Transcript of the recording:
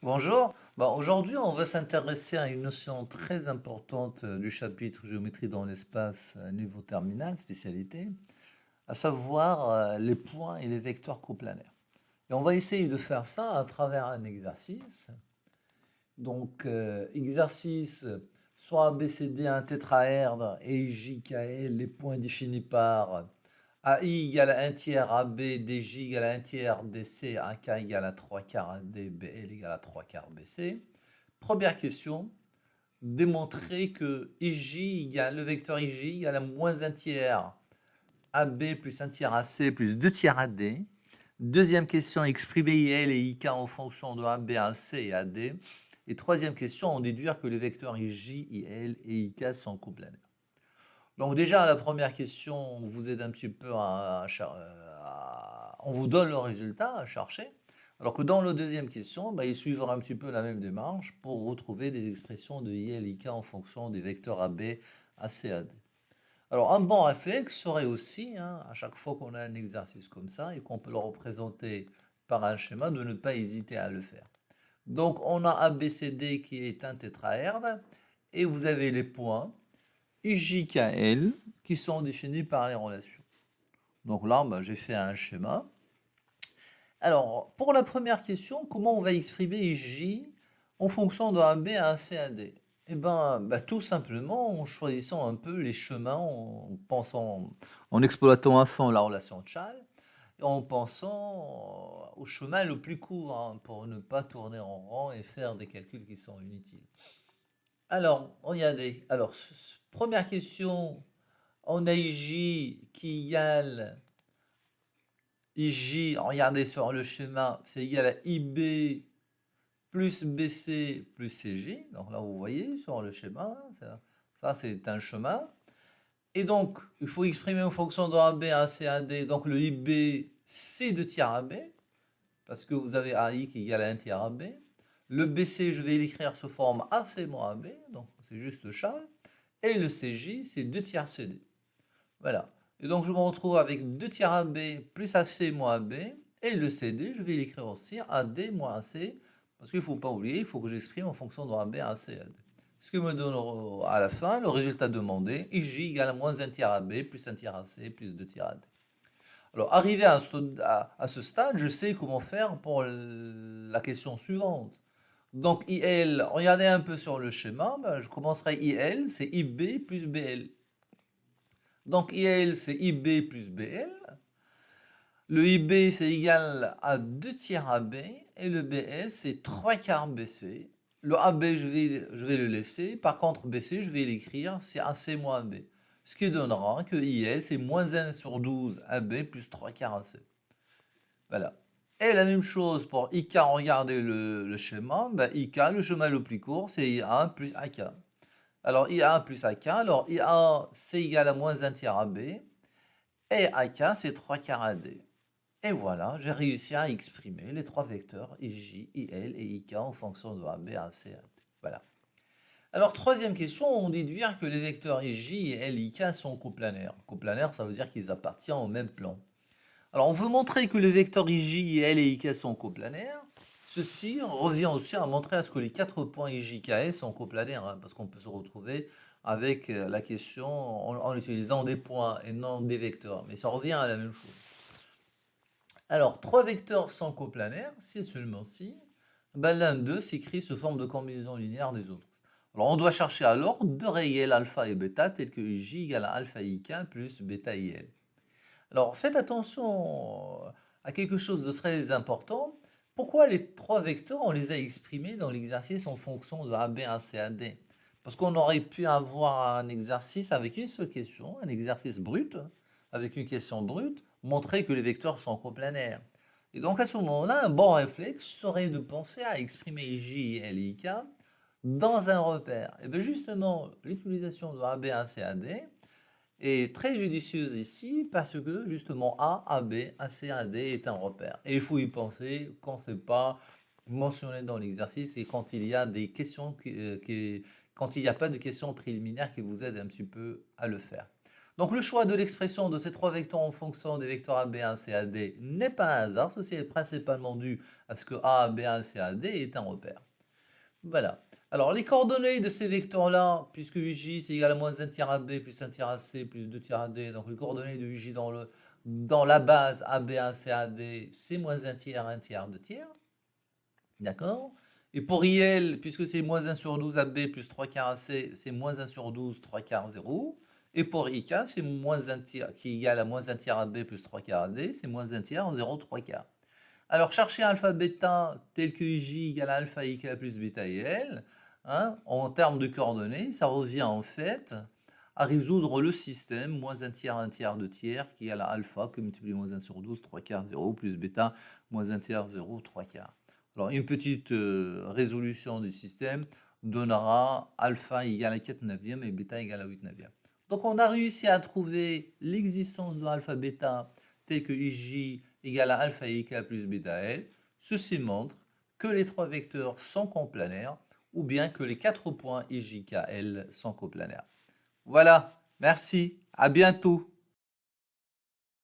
Bonjour. Aujourd'hui, on va s'intéresser à une notion très importante du chapitre géométrie dans l'espace niveau terminal, spécialité, à savoir les points et les vecteurs coplanaires. Et on va essayer de faire ça à travers un exercice. Donc, exercice soit ABCD, un tétraèdre, et JKL, les points définis par AI égale à 1 tiers AB, DJ égale à 1 tiers DC, AK égale à 3 quarts AD, BL égale à 3 quarts BC. Première question, démontrer que le vecteur IJ égale à moins 1 tiers AB plus 1 tiers AC plus 2 tiers AD. Deuxième question, exprimer IL et IK en fonction de AB, AC et AD. Et troisième question, en déduire que les vecteurs IJ, IL et IK sont coplanaires. Donc déjà, la première question, on vous aide un petit peu on vous donne le résultat à chercher. Alors que dans la deuxième question, il suivra un petit peu la même démarche pour retrouver des expressions de IL, IK en fonction des vecteurs AB, AC, AD. Alors un bon réflexe serait aussi, à chaque fois qu'on a un exercice comme ça et qu'on peut le représenter par un schéma, de ne pas hésiter à le faire. Donc on a ABCD qui est un tétraèdre et vous avez les points IJKL qui sont définis par les relations. Donc là, j'ai fait un schéma. Alors, pour la première question, comment on va exprimer IJ en fonction de AB à AC à D? Eh bien, tout simplement en choisissant un peu les chemins, en exploitant à fond la relation de Chasles, et en pensant au chemin le plus court, pour ne pas tourner en rond et faire des calculs qui sont inutiles. Alors, regardez. Alors, première question, on a IJ qui égale IJ, regardez sur le schéma, c'est égal à IB plus BC plus CJ. Donc là, vous voyez sur le schéma, ça c'est un chemin. Et donc, il faut exprimer en fonction de AB, AC, AD. Donc le IB, c'est 2 tiers AB, parce que vous avez AI qui égale à 1 tiers AB. Le BC, je vais l'écrire sous forme AC moins AB, donc c'est juste Charles. Et le CJ, c'est 2 tiers CD. Voilà. Et donc je me retrouve avec 2 tiers AB plus AC moins AB. Et le CD, je vais l'écrire aussi AD moins AC. Parce qu'il ne faut pas oublier, il faut que j'exprime en fonction de AB, AC, AD. Ce qui me donne à la fin le résultat demandé, IJ égale à moins 1 tiers AB plus 1 tiers AC plus 2 tiers AD. Alors, arrivé à ce stade, je sais comment faire pour la question suivante. Donc, IL, regardez un peu sur le schéma, je commencerai IL, c'est IB plus BL. Donc, IL, c'est IB plus BL. Le IB, c'est égal à 2 tiers AB. Et le BL, c'est 3 quarts BC. Le AB, je vais le laisser. Par contre, BC, je vais l'écrire, c'est AC moins AB. Ce qui donnera que IL, c'est moins 1 sur 12 AB plus 3 quarts AC. Voilà. Et la même chose pour IK, regardez le schéma. IK, le chemin le plus court, c'est IA plus AK. Alors IA plus AK, alors IA, c'est égal à moins 1 tiers AB. Et AK, c'est 3 quarts AD. Et voilà, j'ai réussi à exprimer les trois vecteurs IJ, IL et IK en fonction de AB, AC, AD. Voilà. Alors, troisième question, on déduire que les vecteurs IJ, IL et IK sont coplanaires. Coplanaires, ça veut dire qu'ils appartiennent au même plan. Alors, on veut montrer que les vecteurs IJ, IL et IK sont coplanaires. Ceci revient aussi à montrer à ce que les quatre points IJ, KL sont coplanaires, parce qu'on peut se retrouver avec la question en utilisant des points et non des vecteurs. Mais ça revient à la même chose. Alors, trois vecteurs sont coplanaires, c'est seulement si l'un d'eux s'écrit sous forme de combinaison linéaire des autres. Alors, on doit chercher alors deux réels alpha et bêta, tels que IJ égale à alpha IK plus bêta IL. Alors, faites attention à quelque chose de très important. Pourquoi les trois vecteurs, on les a exprimés dans l'exercice en fonction de AB, AC, AD? Parce qu'on aurait pu avoir un exercice avec une seule question, un exercice brut, avec une question brute, montrer que les vecteurs sont coplanaires. Et donc à ce moment-là, un bon réflexe serait de penser à exprimer J, L, I, K dans un repère. Et bien justement, l'utilisation de AB, AC, AD est très judicieuse ici parce que justement A, AB, AC, AD est un repère. Et il faut y penser quand ce n'est pas mentionné dans l'exercice et quand il y a des questions quand il n'y a pas de questions préliminaires qui vous aident un petit peu à le faire. Donc le choix de l'expression de ces trois vecteurs en fonction des vecteurs A, B1, C, A, D n'est pas un hasard. Ceci est principalement dû à ce que A, B1, C, A, D est un repère. Voilà. Alors les coordonnées de ces vecteurs-là, puisque UJ c'est égal à moins 1 tiers AB plus 1 tiers AC plus 2 tiers AD, donc les coordonnées de UJ dans la base AB1, CAD, c'est moins 1 tiers, 2 tiers. D'accord? Et pour IL, puisque c'est moins 1 sur 12 AB plus 3 quarts AC, c'est moins 1 sur 12, 3 quarts 0. Et pour IK, c'est moins 1 tiers, qui est égal à moins 1 tiers AB plus 3 quarts AD, c'est moins 1 tiers, 0, 3 quarts. Alors, chercher alpha bêta tel que IJ égale alpha IK plus bêta IL, hein, en termes de coordonnées, ça revient en fait à résoudre le système moins 1 tiers, 2 tiers qui égale à alpha que multiplié moins 1 sur 12, 3 quarts, 0 plus bêta moins 1 tiers, 0, 3 quarts. Alors, une petite résolution du système donnera alpha égale à 4 neuvième et bêta égale à 8 neuvième. Donc, on a réussi à trouver l'existence de alpha bêta tel que IJ égale à alpha IK plus bêta L. Ceci montre que les trois vecteurs sont coplanaires ou bien que les quatre points IJ, K, L sont coplanaires. Voilà, merci, à bientôt.